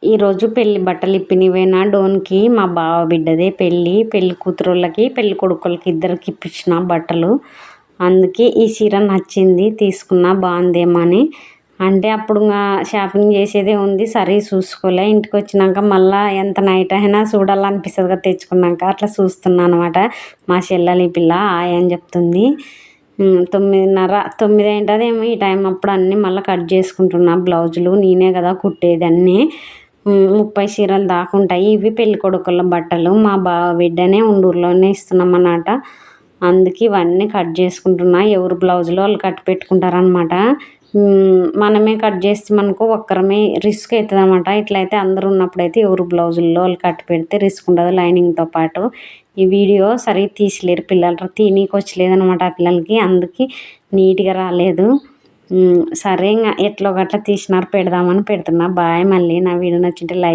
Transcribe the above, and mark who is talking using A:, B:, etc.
A: ఈరోజు పెళ్లి బట్టలు ఇప్పినవేనా డోన్కి మా బావ బిడ్డదే పెళ్లి కూతురోళ్ళకి పెళ్లి కొడుకులకి ఇద్దరికి ఇప్పించిన బట్టలు. అందుకే ఈ చీర నచ్చింది తీసుకున్నా బాగుందేమో అని. అంటే అప్పుడు షాపింగ్ చేసేదే ఉంది, సరే చూసుకోలే. ఇంటికి వచ్చినాక మళ్ళీ ఎంత నైట్ అయినా చూడాలనిపిస్తుంది కదా తెచ్చుకున్నాక. అట్లా చూస్తున్నాను అనమాట. మా చెల్లెలు ఈ పిల్ల హాయ్ అని చెప్తుంది. 9:30 9 అయింటదేమో ఈ టైం. అప్పుడు అన్నీ మళ్ళీ కట్ చేసుకుంటున్నా బ్లౌజులు. నేనే కదా కుట్టేది అన్నీ. 30 చీరలు దాకా ఉంటాయి. ఇవి పెళ్లి కొడుకుల బట్టలు. మా బావ బిడ్డనే ఉండూరులోనే ఇస్తున్నాం అన్నమాట. అందుకే ఇవన్నీ కట్ చేసుకుంటున్నా. ఎవరు బ్లౌజులు వాళ్ళు కట్ పెట్టుకుంటారనమాట. మనమే కట్ చేస్తే మనకు ఒక్కరమే రిస్క్ అవుతుంది అనమాట. ఇట్లయితే అందరూ ఉన్నప్పుడైతే ఎవరు బ్లౌజుల్లో వాళ్ళు కట్ పెడితే రిస్క్ ఉండదు లైనింగ్తో పాటు. ఈ వీడియో సరిగ్గా తీసలేరు పిల్లలు, తీనీకి వచ్చలేదనమాట ఆ పిల్లలకి. అందుకే నీట్గా రాలేదు. సరే ఇంకా ఎట్లో గట్లా తీసినారు పెడదామని పెడుతున్నా. బాయ్. మళ్ళీ నా వీడియో నచ్చింటే లైక్